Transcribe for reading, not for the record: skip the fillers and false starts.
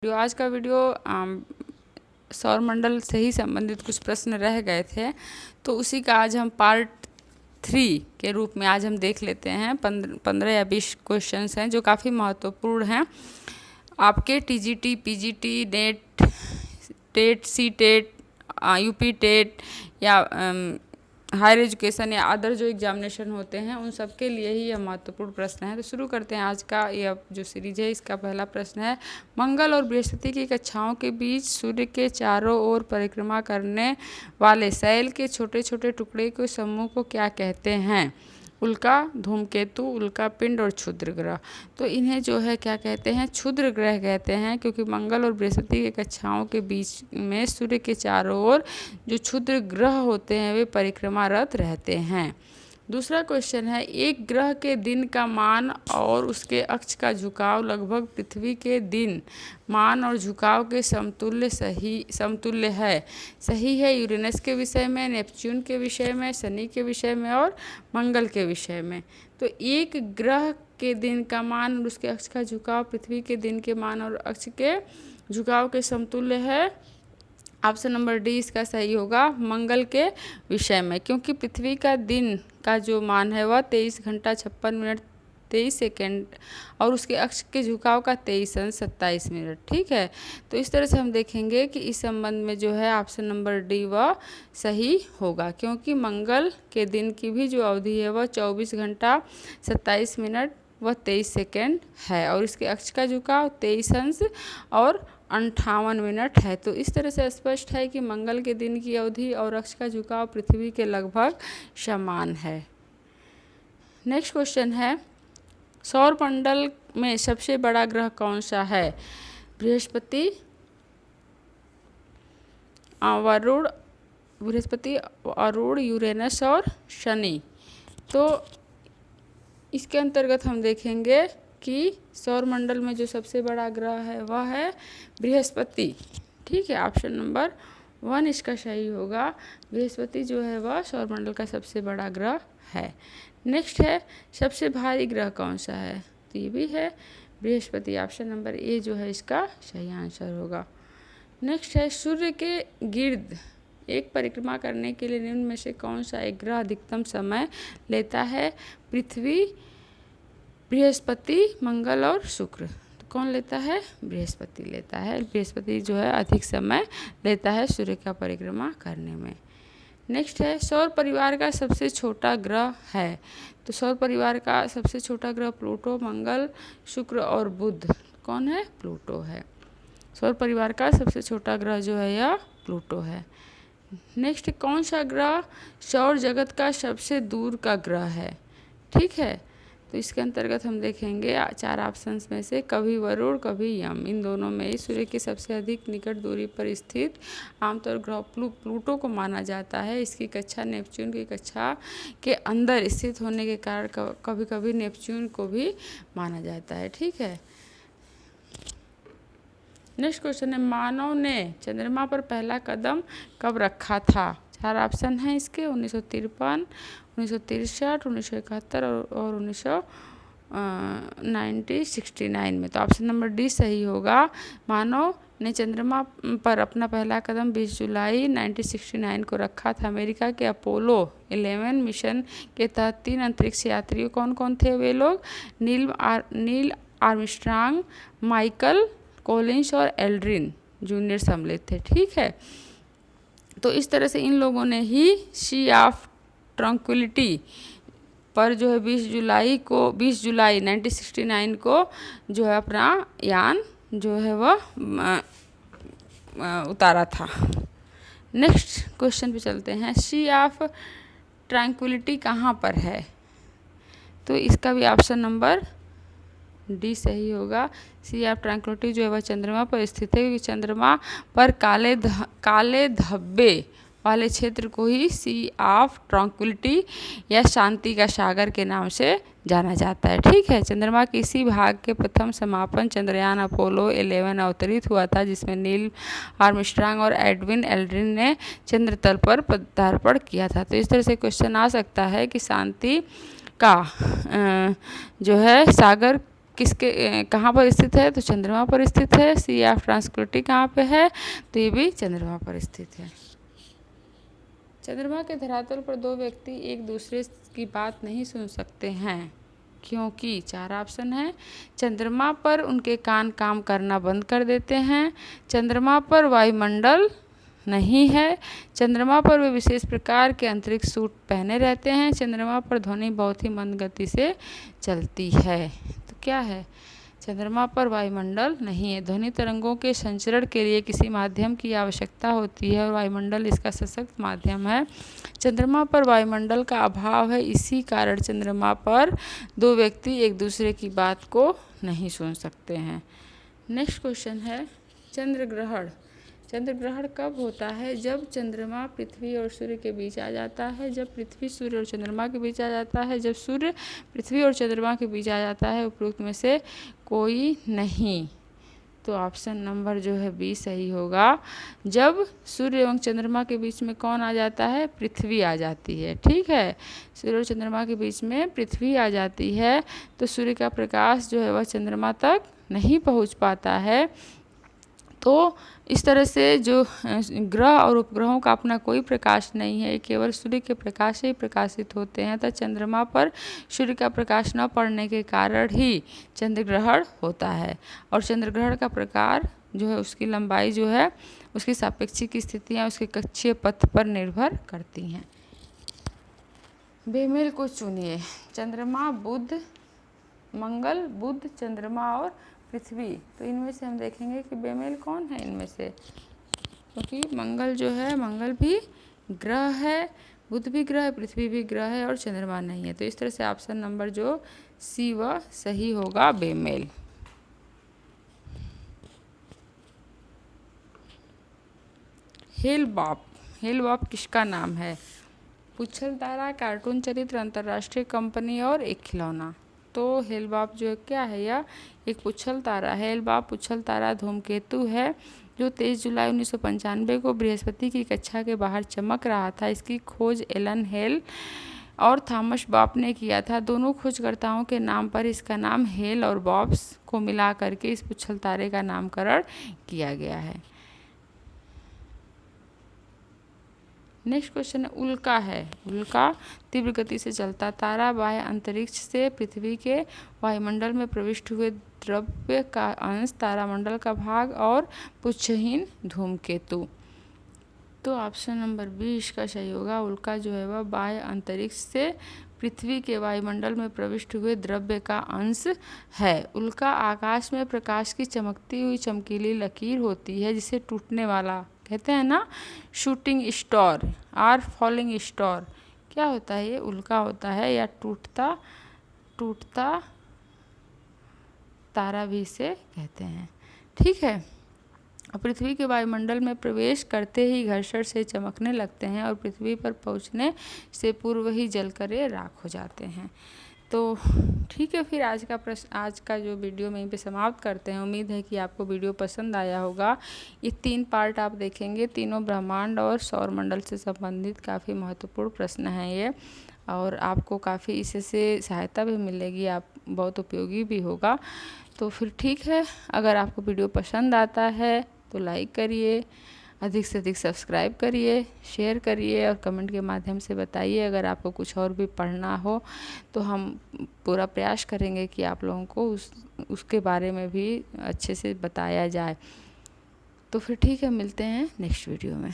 आज का वीडियो सौरमंडल से ही संबंधित कुछ प्रश्न रह गए थे, तो उसी का आज हम पार्ट 3 के रूप में आज हम देख लेते हैं। 15 या 20 क्वेश्चंस हैं जो काफ़ी महत्वपूर्ण हैं। आपके TGT, PGT, NET, TET, C TET, UP TET या हायर एजुकेशन या अदर जो एग्जामिनेशन होते हैं उन सब के लिए ही यह महत्वपूर्ण प्रश्न है। तो शुरू करते हैं आज का यह जो सीरीज है। इसका पहला प्रश्न है, मंगल और बृहस्पति की कक्षाओं के बीच सूर्य के चारों ओर परिक्रमा करने वाले शैल के छोटे छोटे टुकड़े के समूह को क्या कहते हैं? उल्का, धूमकेतु, उल्का पिंड और क्षुद्र ग्रह। तो इन्हें जो है क्या कहते हैं? क्षुद्र ग्रह कहते हैं, क्योंकि मंगल और बृहस्पति के कक्षाओं के बीच में सूर्य के चारों ओर जो क्षुद्र ग्रह होते हैं वे परिक्रमारत रहते हैं। दूसरा क्वेश्चन है, एक ग्रह के दिन का मान और उसके अक्ष का झुकाव लगभग पृथ्वी के दिन मान और झुकाव के समतुल्य है। सही है यूरेनस के विषय में, नेपच्यून के विषय में, शनि के विषय में और मंगल के विषय में। तो एक ग्रह के दिन का मान और उसके अक्ष का झुकाव पृथ्वी के दिन के मान और अक्ष के झुकाव के समतुल्य है। ऑप्शन नंबर डी इसका सही होगा, मंगल के विषय में, क्योंकि पृथ्वी का दिन का जो मान है वह 23 घंटा 56 मिनट 23 सेकेंड और उसके अक्ष के झुकाव का 23 अंश 27 मिनट। ठीक है, तो इस तरह से हम देखेंगे कि इस संबंध में जो है ऑप्शन नंबर डी वह सही होगा, क्योंकि मंगल के दिन की भी जो अवधि है वह 24 घंटा 27 मिनट वह 23 सेकेंड है और इसके अक्ष का झुकाव 23 अंश और 58 मिनट है। तो इस तरह से स्पष्ट है कि मंगल के दिन की अवधि और अक्ष का झुकाव पृथ्वी के लगभग समान है। नेक्स्ट क्वेश्चन है, सौरमंडल में सबसे बड़ा ग्रह कौन सा है? बृहस्पति, वरुण, यूरेनस और शनि। तो इसके अंतर्गत हम देखेंगे कि सौरमंडल में जो सबसे बड़ा ग्रह है वह है बृहस्पति। ठीक है, ऑप्शन नंबर 1 इसका सही होगा। बृहस्पति जो है वह सौरमंडल का सबसे बड़ा ग्रह है। नेक्स्ट है, सबसे भारी ग्रह कौन सा है? तो ये भी है बृहस्पति। ऑप्शन नंबर ए जो है इसका सही आंसर होगा। नेक्स्ट है, सूर्य के गिर्द एक परिक्रमा करने के लिए निम्न में से कौन सा एक ग्रह अधिकतम समय लेता है? पृथ्वी, बृहस्पति, मंगल और शुक्र। तो कौन लेता है? बृहस्पति लेता है। बृहस्पति जो है अधिक समय लेता है सूर्य का परिक्रमा करने में। नेक्स्ट है, सौर परिवार का सबसे छोटा ग्रह है। तो सौर परिवार का सबसे छोटा ग्रह प्लूटो, मंगल, शुक्र और बुध। कौन है? प्लूटो है। सौर परिवार का सबसे छोटा ग्रह जो है यह प्लूटो है। नेक्स्ट, कौन सा ग्रह सौर जगत का सबसे दूर का ग्रह है? ठीक है, तो इसके अंतर्गत हम देखेंगे 4 ऑप्शंस में से कभी वरुण, कभी यम, इन दोनों में ही सूर्य की सबसे अधिक निकट दूरी पर स्थित आमतौर ग्रह प्लूटो को माना जाता है। इसकी कक्षा नेपच्यून की कक्षा के अंदर स्थित होने के कारण कभी कभी नेपच्यून को भी माना जाता है। ठीक है, नेक्स्ट क्वेश्चन है, मानव ने चंद्रमा पर पहला कदम कब रखा था? 4 ऑप्शन हैं इसके, 1953, 1963, 1971 और 1969 में। तो ऑप्शन नंबर डी सही होगा। मानव ने चंद्रमा पर अपना पहला कदम 20 जुलाई 1969 को रखा था। अमेरिका के अपोलो 11 मिशन के तहत 3 अंतरिक्ष यात्रियों कौन कौन थे? वे लोग नील आर्मस्ट्रांग, माइकल कॉलिंस और एल्ड्रिन जूनियर सम्मिलित थे। ठीक है, तो इस तरह से इन लोगों ने ही सी ऑफ ट्रंक्विलिटी पर जो है 20 जुलाई 1969 को जो है अपना यान जो है वह उतारा था। नेक्स्ट क्वेश्चन पे चलते हैं, सी ऑफ ट्रंक्विलिटी कहाँ पर है? तो इसका भी ऑप्शन नंबर डी सही होगा। सी ऑफ ट्रंक्विलिटी जो है वह चंद्रमा पर स्थित है, क्योंकि चंद्रमा पर काले धब्बे वाले क्षेत्र को ही सी ऑफ ट्रंक्विलिटी या शांति का सागर के नाम से जाना जाता है। ठीक है, चंद्रमा के इसी भाग के प्रथम समापन चंद्रयान अपोलो 11 अवतरित हुआ था, जिसमें नील आर्मस्ट्रांग और एडविन एल्ड्रिन ने चंद्र तल पर पदार्पण किया था। तो इस तरह से क्वेश्चन आ सकता है कि शांति का जो है सागर किसके कहाँ पर स्थित है, तो चंद्रमा पर स्थित है। सी ऑफ ट्रांसक्विलिटी कहाँ पे है, तो ये भी चंद्रमा पर स्थित है। चंद्रमा के धरातल पर दो व्यक्ति एक दूसरे की बात नहीं सुन सकते हैं, क्योंकि 4 ऑप्शन है। चंद्रमा पर उनके कान काम करना बंद कर देते हैं, चंद्रमा पर वायुमंडल नहीं है, चंद्रमा पर वे विशेष प्रकार के अंतरिक्ष सूट पहने रहते हैं, चंद्रमा पर ध्वनि बहुत ही मंद गति से चलती है। तो क्या है, चंद्रमा पर वायुमंडल नहीं है। ध्वनि तरंगों के संचरण के लिए किसी माध्यम की आवश्यकता होती है और वायुमंडल इसका सशक्त माध्यम है। चंद्रमा पर वायुमंडल का अभाव है, इसी कारण चंद्रमा पर दो व्यक्ति एक दूसरे की बात को नहीं सुन सकते हैं। नेक्स्ट क्वेश्चन है चंद्र ग्रहण। चंद्र ग्रहण कब होता है, जब चंद्रमा पृथ्वी और सूर्य के बीच आ जाता है, जब पृथ्वी सूर्य और चंद्रमा के बीच आ जाता है, जब सूर्य पृथ्वी और चंद्रमा के बीच आ जाता है, उपरोक्त में से कोई नहीं। तो ऑप्शन नंबर जो है बी सही होगा। जब सूर्य एवं चंद्रमा के बीच में कौन आ जाता है, पृथ्वी आ जाती है। ठीक है, सूर्य और चंद्रमा के बीच में पृथ्वी आ जाती है तो सूर्य का प्रकाश जो है वह चंद्रमा तक नहीं पहुंच पाता है। तो इस तरह से जो ग्रह और उपग्रहों का अपना कोई प्रकाश नहीं है, केवल सूर्य के प्रकाश से ही प्रकाशित होते हैं। तो चंद्रमा पर सूर्य का प्रकाश न पड़ने के कारण ही चंद्र ग्रहण होता है। और चंद्र ग्रहण का प्रकार जो है, उसकी लंबाई जो है, उसकी सापेक्षिक स्थितियाँ उसके कक्षीय पथ पर निर्भर करती हैं। बेमेल को चुनिए। चंद्रमा, बुध, मंगल, बुध, चंद्रमा और पृथ्वी। तो इनमें से हम देखेंगे कि बेमेल कौन है इनमें से, क्योंकि मंगल जो है, मंगल भी ग्रह है, बुध भी ग्रह है, पृथ्वी भी ग्रह है और चंद्रमा नहीं है। तो इस तरह से ऑप्शन नंबर जो सी वह सही होगा, बेमेल। Hello Bob. हेल बॉब किसका नाम है, पुच्छल तारा, कार्टून चरित्र, अंतर्राष्ट्रीय कंपनी और एक खिलौना। तो हेल बॉब जो क्या है, यह एक पुच्छल तारा है। हेल बॉब पुच्छल तारा धूमकेतु है जो 23 जुलाई 1995 को बृहस्पति की कक्षा के बाहर चमक रहा था। इसकी खोज एलन हेल और थॉमस बॉब ने किया था। दोनों खोजकर्ताओं के नाम पर इसका नाम हेल और बॉब्स को मिला करके इस पुच्छल तारे का नामकरण किया गया है। नेक्स्ट क्वेश्चन है उल्का है। उल्का तीव्र गति से चलता तारा, बाह्य अंतरिक्ष से पृथ्वी के वायुमंडल में प्रविष्ट हुए द्रव्य का अंश, तारामंडल का भाग और पुच्छहीन धूमकेतु। तो ऑप्शन नंबर बी इसका सही होगा। उल्का जो है वह बाह्य अंतरिक्ष से पृथ्वी के वायुमंडल में प्रविष्ट हुए द्रव्य का अंश है। उल्का आकाश में प्रकाश की चमकती हुई चमकीली लकीर होती है, जिसे टूटने वाला कहते हैं ना, शूटिंग स्टार और फॉलिंग स्टार। क्या होता है ये, उल्का होता है या टूटता तारा भी इसे कहते हैं। ठीक है, पृथ्वी के वायुमंडल में प्रवेश करते ही घर्षण से चमकने लगते हैं और पृथ्वी पर पहुंचने से पूर्व ही जलकर ये राख हो जाते हैं। तो ठीक है, फिर आज का जो वीडियो में यहीं पे समाप्त करते हैं। उम्मीद है कि आपको वीडियो पसंद आया होगा। ये 3 पार्ट आप देखेंगे, तीनों ब्रह्मांड और सौरमंडल से संबंधित काफ़ी महत्वपूर्ण प्रश्न हैं ये, और आपको काफ़ी इससे सहायता भी मिलेगी, आप बहुत उपयोगी भी होगा। तो फिर ठीक है, अगर आपको वीडियो पसंद आता है तो लाइक करिए, अधिक से अधिक सब्सक्राइब करिए, शेयर करिए और कमेंट के माध्यम से बताइए। अगर आपको कुछ और भी पढ़ना हो तो हम पूरा प्रयास करेंगे कि आप लोगों को उसके बारे में भी अच्छे से बताया जाए। तो फिर ठीक है, मिलते हैं नेक्स्ट वीडियो में।